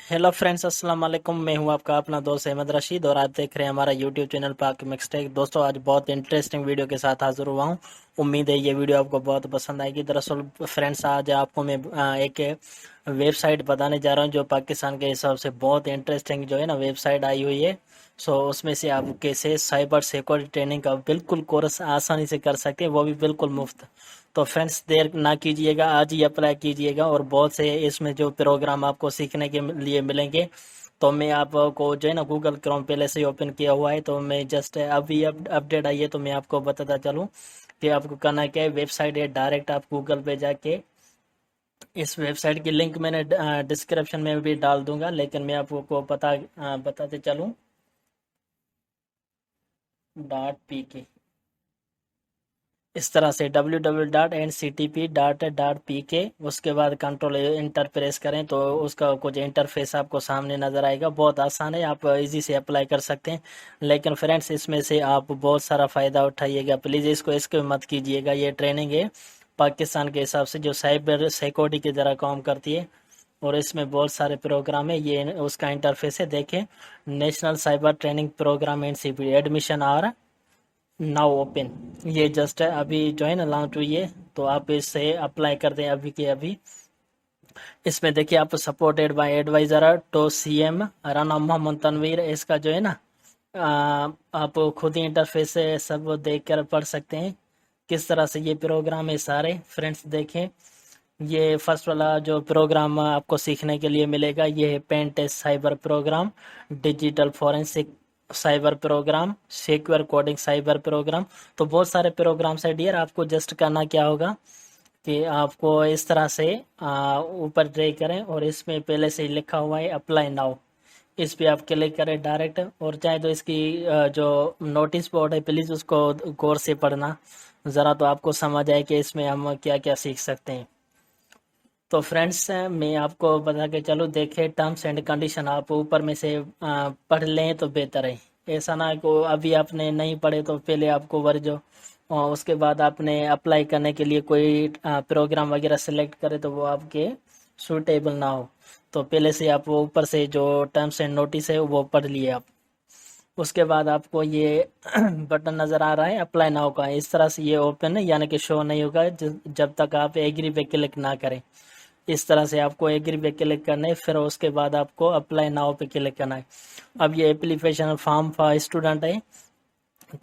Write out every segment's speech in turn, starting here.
Hello friends, अस्सलाम वालेकुम। मैं हूं आपका अपना दोस्त अहमद रशीद और आप देख रहे हैं हमारा यूट्यूब चैनल पाक मिक्सटेक। दोस्तों, आज बहुत इंटरेस्टिंग वीडियो के साथ हाजिर हुआ हूं। उम्मीद है ये वीडियो आपको बहुत पसंद आएगी। दरअसल फ्रेंड्स, आज आपको मैं एक वेबसाइट बताने जा रहा हूं जो पाकिस्तान के हिसाब से बहुत इंटरेस्टिंग जो है ना वेबसाइट आई हुई है। उसमें से आप कैसे साइबर सिक्योरिटी ट्रेनिंग का बिल्कुल कोर्स आसानी से कर सकते हैं, वो भी बिल्कुल मुफ्त। तो फ्रेंड्स, देर ना कीजिएगा, आज ही अप्लाई कीजिएगा। और बहुत से इसमें जो प्रोग्राम आपको सीखने के लिए मिलेंगे। तो मैं आपको जो है ना गूगल क्रोम पहले से ही ओपन किया हुआ है, तो मैं जस्ट अभी अपडेट आई है तो मैं आपको बताता चलूँ कि आपको करना क्या है। वेबसाइट है, डायरेक्ट आप गूगल पे जाके इस वेबसाइट की लिंक मैंने डिस्क्रिप्शन में भी डाल दूंगा, लेकिन मैं आपको बताते चलूँ। .pk इस तरह से www.nctp.pk, उसके बाद कंट्रोल इंटर प्रेस करें तो उसका कुछ इंटरफेस आपको सामने नज़र आएगा। बहुत आसान है, आप इजी से अप्लाई कर सकते हैं। लेकिन फ्रेंड्स, इसमें से आप बहुत सारा फ़ायदा उठाइएगा। प्लीज़ इसको मत कीजिएगा। ये ट्रेनिंग है पाकिस्तान के हिसाब से जो साइबर सिक्योरिटी की तरह काम करती है, और इसमें बहुत सारे प्रोग्राम है। ये उसका इंटरफेस है, देखें। National cyber training program NCP admission are now open. ये जस्ट है अभी जो है ना लॉन्च हुई है, तो आप इससे अप्लाई कर दें अभी के अभी। इसमें देखिए, आप supported by advisor to CM Rana Mohammad Tanveer. इसका जो है ना आप खुद ही इंटरफेस से सब देख कर पढ़ सकते हैं किस तरह से ये प्रोग्राम है सारे। फ्रेंड्स देखें, ये फर्स्ट वाला जो प्रोग्राम आपको सीखने के लिए मिलेगा, ये है pen test cyber program, digital forensic cyber program, secure coding cyber program. तो बहुत सारे प्रोग्राम्स है डियर। आपको जस्ट करना क्या होगा कि आपको इस तरह से ऊपर ड्रैग करें और इसमें पहले से ही लिखा हुआ है अप्लाई नाउ। इस पे आप क्लिक करें डायरेक्ट। और चाहे तो इसकी जो नोटिस बोर्ड है, प्लीज़ उसको गौर से पढ़ना ज़रा, तो आपको समझ आए कि इसमें हम क्या क्या सीख सकते हैं। तो फ्रेंड्स, मैं आपको बता के चलूँ, देखे टर्म्स एंड कंडीशन आप ऊपर में से पढ़ लें तो बेहतर है। ऐसा ना को अभी आपने नहीं पढ़े तो पहले आपको वर्जो और उसके बाद आपने अप्लाई करने के लिए कोई प्रोग्राम वगैरह सेलेक्ट करे तो वो आपके सूटेबल ना हो। तो पहले से आप वो ऊपर से जो टर्म्स एंड नोटिस है वो पढ़ लिए आप। उसके बाद आपको ये बटन नज़र आ रहा है अप्लाई नाउ का, इस तरह से ये ओपन है, यानी कि शो नहीं होगा जब तक आप एग्री पे क्लिक ना करें। इस तरह से आपको एग्री पे क्लिक करना है, फिर उसके बाद आपको अप्लाई नाउ पे क्लिक करना है। अब ये एप्लीकेशन फॉर्म फॉर स्टूडेंट है।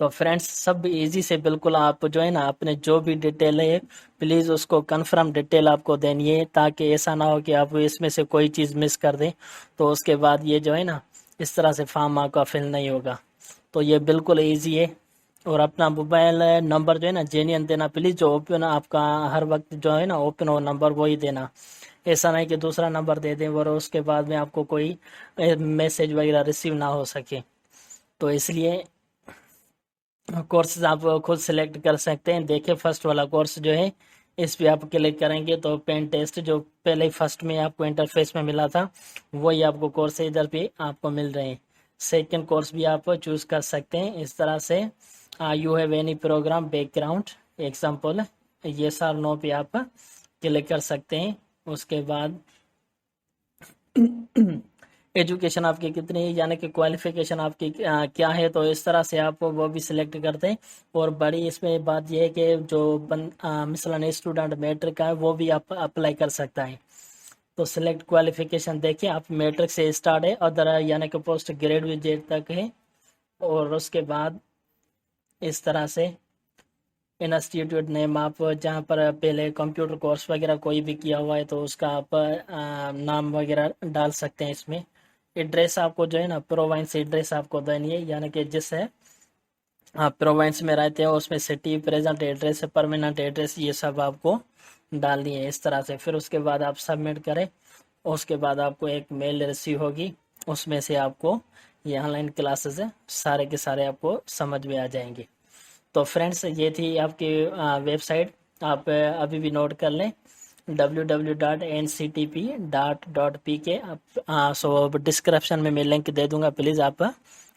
तो फ्रेंड्स, सब इजी से बिल्कुल आप जो है ना अपने जो भी डिटेल है प्लीज़ उसको कंफर्म डिटेल आपको देनी है, ताकि ऐसा ना हो कि आप इसमें से कोई चीज़ मिस कर दें तो उसके बाद ये जो है ना इस तरह से फॉर्म आपका फिल नहीं होगा। तो ये बिल्कुल इजी है। और अपना मोबाइल नंबर जो है ना जेन्युइन देना प्लीज़, जो ओपन आपका हर वक्त जो है ना ओपन हो नंबर वही देना। ऐसा नहीं कि दूसरा नंबर दे दें और उसके बाद में आपको कोई मैसेज वगैरह रिसीव ना हो सके। तो इसलिए कोर्सेज आप खुद सेलेक्ट कर सकते हैं। देखिए, फर्स्ट वाला कोर्स जो है इस पे आप क्लिक करेंगे तो पेन टेस्ट जो पहले फर्स्ट में आपको इंटरफेस में मिला था वही आपको कोर्स इधर पे आपको मिल रहे हैं। सेकंड कोर्स भी आप चूज कर सकते हैं इस तरह से। You have any program background example, ये सार नो पे आप क्लिक कर सकते हैं। उसके बाद एजुकेशन आपकी कितनी है, यानी कि क्वालिफिकेशन आपकी क्या है, तो इस तरह से आप वो भी सिलेक्ट करते हैं। और बड़ी इसमें बात यह है कि जो मिसलन स्टूडेंट मैट्रिक का है वो भी आप अप्लाई कर सकता है। तो सिलेक्ट क्वालिफिकेशन देखिए, आप मैट्रिक से स्टार्ट है, अदर यानी कि पोस्ट ग्रेजुएट तक है। और उसके बाद इस तरह से इंस्टीट्यूट नेम आप जहाँ पर पहले कंप्यूटर कोर्स वगैरह कोई भी किया हुआ है तो उसका आप नाम वगैरह डाल सकते हैं इसमें। एड्रेस आपको जो है ना प्रोविंस एड्रेस आपको देनी है, यानी कि जिस है आप प्रोविंस में रहते हो उसमें city present address permanent address ये सब आपको डालनी है इस तरह से। फिर उसके बाद आप सबमिट करें। उसके बाद आपको एक मेल रिसीव होगी, उसमें से आपको ये ऑनलाइन क्लासेस है सारे के सारे आपको समझ में आ जाएंगे। तो फ्रेंड्स, ये थी आपकी वेबसाइट, आप अभी भी नोट कर लें www.nctp.pk। सो डिस्क्रिप्शन में मैं लिंक दे दूंगा, प्लीज़ आप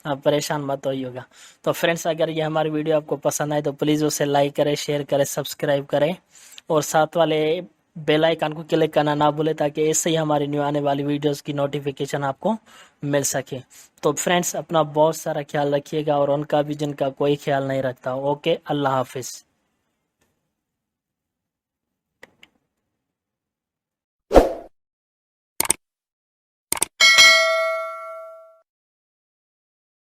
परेशान मत होइएगा। तो फ्रेंड्स, अगर ये हमारी वीडियो आपको पसंद आए तो प्लीज़ उसे लाइक करें, शेयर करें, सब्सक्राइब करें और साथ वाले बेल आइकन को क्लिक करना ना भूले, ताकि इससे ही हमारी न्यू आने वाली वीडियोस की नोटिफिकेशन आपको मिल सके। तो फ्रेंड्स, अपना बहुत सारा ख्याल रखिएगा और उनका भी जिनका कोई ख्याल नहीं रखता। ओके, अल्लाह हाफिज़।